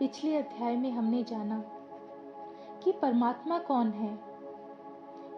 पिछले अध्याय में हमने जाना कि परमात्मा कौन है,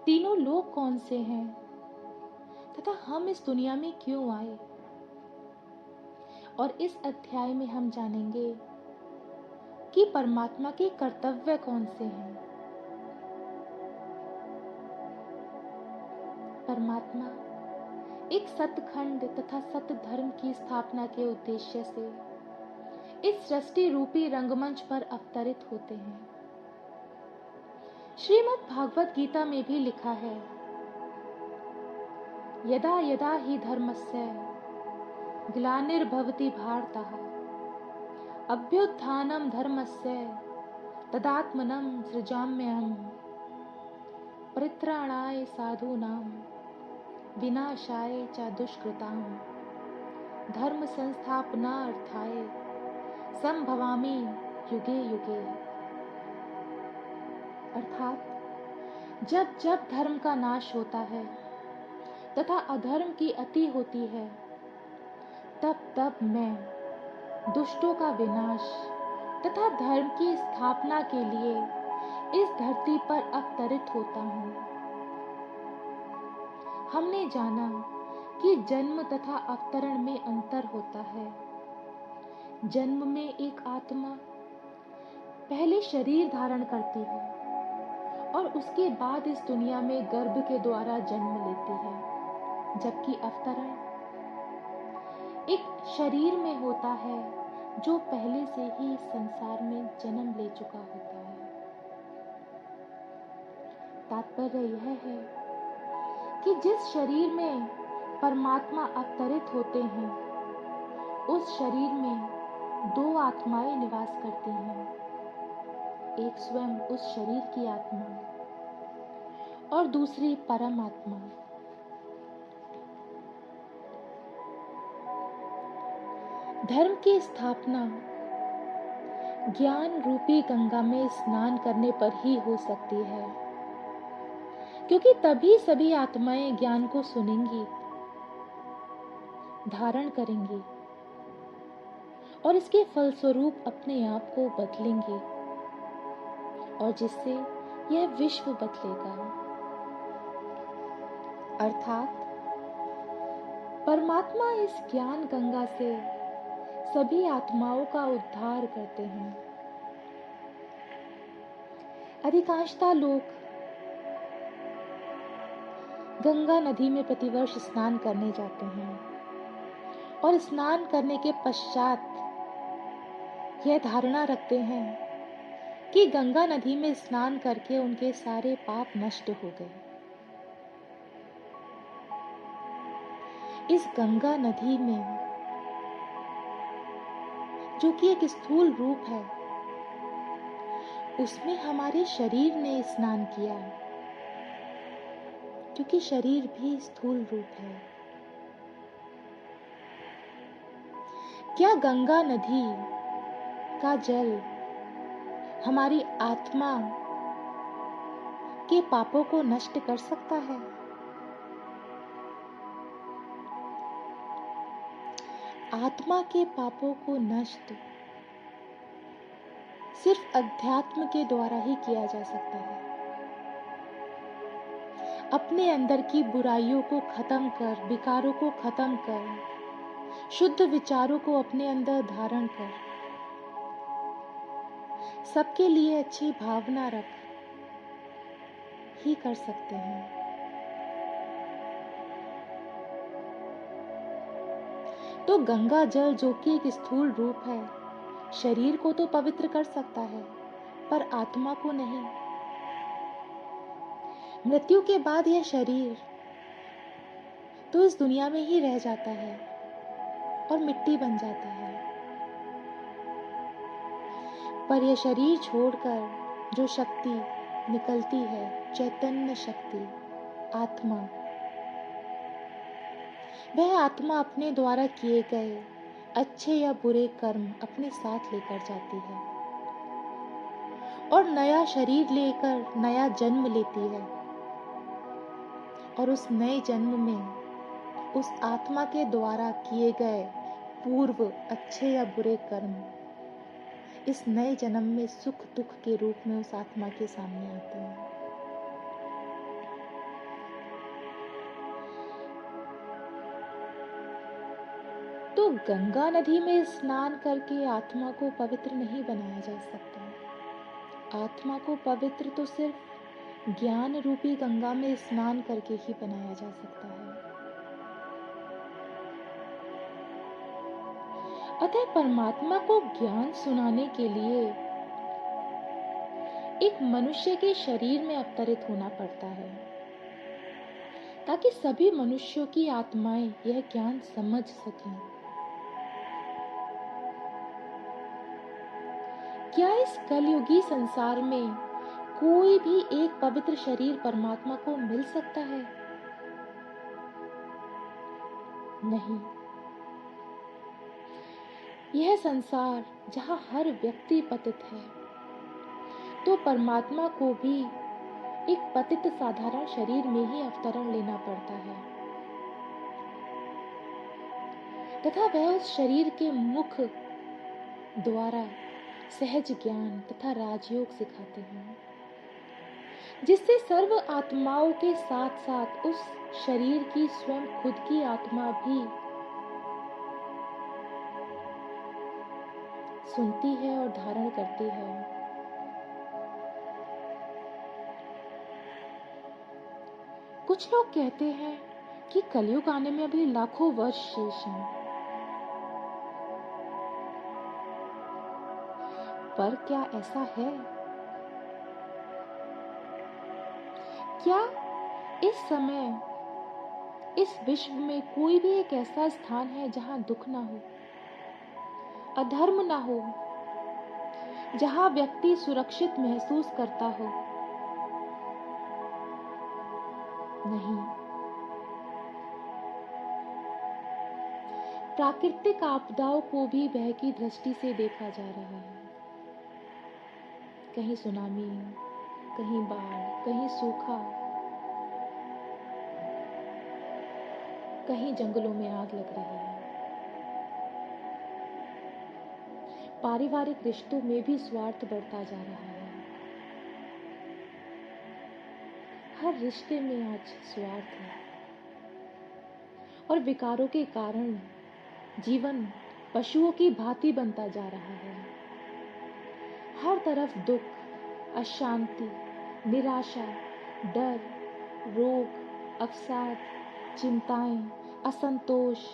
तीनों लोग कौन से हैं तथा हम इस दुनिया में क्यों आए। और इस अध्याय में हम जानेंगे कि परमात्मा के कर्तव्य कौन से हैं। परमात्मा एक सतखंड तथा सत धर्म की स्थापना के उद्देश्य से इस सृष्टि रूपी रंगमंच पर अवतरित होते हैं। श्रीमद् भागवत गीता में भी लिखा है, यदा यदा हि धर्मस्य ग्लानिर्भवति भारतः अभ्युत्थानं धर्मस्य तदात्मनं सृजाम्यहम् परित्राणाय साधूनां विनाशाय च दुष्कृतां धर्म संस्थापनार्थाय संभवामि युगे युगे। अर्थात जब जब धर्म का नाश होता है तथा अधर्म की अति होती है, तब तब मैं दुष्टों का विनाश तथा धर्म की स्थापना के लिए इस धरती पर अवतरित होता हूँ। हमने जाना कि जन्म तथा अवतरण में अंतर होता है। जन्म में एक आत्मा पहले शरीर धारण करती है और उसके बाद इस दुनिया में गर्भ के द्वारा जन्म लेती है, जबकि अवतरण एक शरीर में होता है जो पहले से ही इस संसार में जन्म ले चुका होता है। तात्पर्य यह है कि जिस शरीर में परमात्मा अवतरित होते हैं, उस शरीर में दो आत्माएं निवास करती हैं, एक स्वयं उस शरीर की आत्मा और दूसरी परम आत्मा। धर्म की स्थापना ज्ञान रूपी गंगा में स्नान करने पर ही हो सकती है, क्योंकि तभी सभी आत्माएं ज्ञान को सुनेंगी, धारण करेंगी और इसके फलस्वरूप अपने आप को बदलेंगी, और जिससे यह विश्व बदलेगा। अर्थात परमात्मा इस ज्ञान गंगा से सभी आत्माओं का उद्धार करते हैं। अधिकांशतः लोग गंगा नदी में प्रतिवर्ष स्नान करने जाते हैं और स्नान करने के पश्चात यह धारणा रखते हैं कि गंगा नदी में स्नान करके उनके सारे पाप नष्ट हो गए। इस गंगा नदी में, जो कि एक स्थूल रूप है, उसमें हमारे शरीर ने स्नान किया, क्योंकि शरीर भी स्थूल रूप है। क्या गंगा नदी का जल हमारी आत्मा के पापों को नष्ट कर सकता है? आत्मा के पापों को नष्ट सिर्फ अध्यात्म के द्वारा ही किया जा सकता है। अपने अंदर की बुराइयों को खत्म कर, विकारों को खत्म कर, शुद्ध विचारों को अपने अंदर धारण कर, सबके लिए अच्छी भावना रख ही कर सकते हैं। तो गंगा जल, जो कि एक स्थूल रूप है, शरीर को तो पवित्र कर सकता है, पर आत्मा को नहीं। मृत्यु के बाद यह शरीर तो इस दुनिया में ही रह जाता है और मिट्टी बन जाता है, पर यह शरीर छोड़कर जो शक्ति निकलती है, चैतन्य शक्ति, आत्मा, वह आत्मा अपने द्वारा किए गए अच्छे या बुरे कर्म अपने साथ लेकर जाती है और नया शरीर लेकर नया जन्म लेती है, और उस नए जन्म में उस आत्मा के द्वारा किए गए पूर्व अच्छे या बुरे कर्म इस नए जन्म में सुख दुख के रूप में उस आत्मा के सामने आते हैं। तो गंगा नदी में स्नान करके आत्मा को पवित्र नहीं बनाया जा सकता। आत्मा को पवित्र तो सिर्फ ज्ञान रूपी गंगा में स्नान करके ही बनाया जा सकता है। अतः परमात्मा को ज्ञान सुनाने के लिए एक मनुष्य के शरीर में अवतरित होना पड़ता है, ताकि सभी मनुष्यों की आत्माएं यह ज्ञान समझ सकें। क्या इस कलयुगी संसार में कोई भी एक पवित्र शरीर परमात्मा को मिल सकता है? नहीं। यह संसार जहां हर व्यक्ति पतित है, तो परमात्मा को भी एक पतित साधारण शरीर में ही अवतरण लेना पड़ता है, तथा वह उस शरीर के मुख द्वारा सहज ज्ञान तथा राजयोग सिखाते हैं, जिससे सर्व आत्माओं के साथ साथ उस शरीर की स्वयं खुद की आत्मा भी सुनती है और धारण करती है। कुछ लोग कहते हैं कि कलयुग आने में अभी लाखों वर्ष शेष हैं, पर क्या ऐसा है? क्या इस समय इस विश्व में कोई भी एक ऐसा स्थान है जहां दुख ना हो, अधर्म ना हो, जहां व्यक्ति सुरक्षित महसूस करता हो? नहीं। प्राकृतिक आपदाओं को भी भय की दृष्टि से देखा जा रहा है। कहीं सुनामी, कहीं बाढ़, कहीं सूखा, कहीं जंगलों में आग लग रही है। पारिवारिक रिश्तों में भी स्वार्थ बढ़ता जा रहा है। हर रिश्ते में आज स्वार्थ है, और विकारों के कारण जीवन पशुओं की भांति बनता जा रहा है। हर तरफ दुख, अशांति, निराशा, डर, रोग, अवसाद, चिंताएं, असंतोष,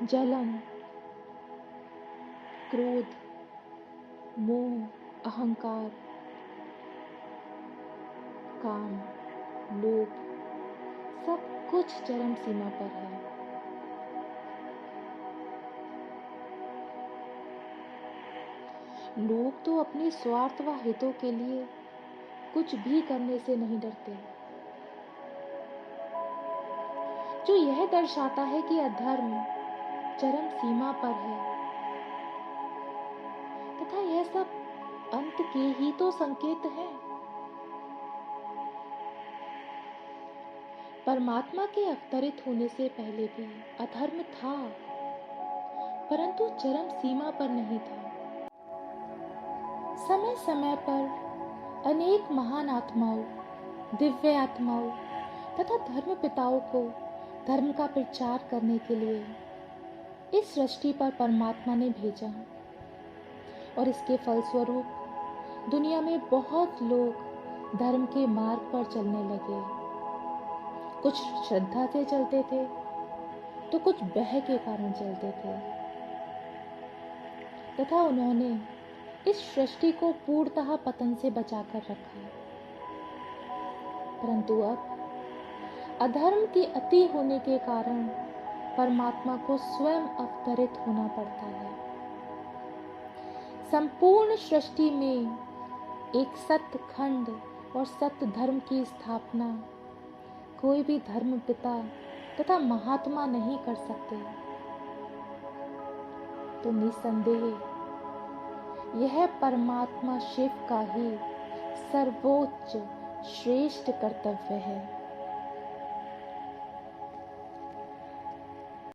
जलन, क्रोध, मोह, अहंकार, काम, लोभ, सब कुछ चरम सीमा पर है। लोग तो अपने स्वार्थ व हितों के लिए कुछ भी करने से नहीं डरते, जो यह दर्शाता है कि अधर्म चरम सीमा पर है, तथा यह सब अंत के ही तो संकेत है। परमात्मा के अवतरित होने से पहले भी अधर्म था, परंतु चरम सीमा पर नहीं था। समय समय पर अनेक महान आत्माओं, दिव्य आत्माओं तथा धर्म पिताओं को धर्म का प्रचार करने के लिए इस सृष्टि पर परमात्मा ने भेजा, और इसके फलस्वरूप दुनिया में बहुत लोग धर्म के मार्ग पर चलने लगे। कुछ श्रद्धा से चलते थे, तो कुछ भय के कारण चलते थे, तथा उन्होंने इस सृष्टि को पूर्णतः पतन से बचाकर रखा। परंतु अब अधर्म की अति होने के कारण परमात्मा को स्वयं अवतरित होना पड़ता है। संपूर्ण सृष्टि में एक सत्य खंड और सत्य धर्म की स्थापना कोई भी धर्म पिता तथा महात्मा नहीं कर सकते। तो निसंदेह यह परमात्मा शिव का ही सर्वोच्च श्रेष्ठ कर्तव्य है।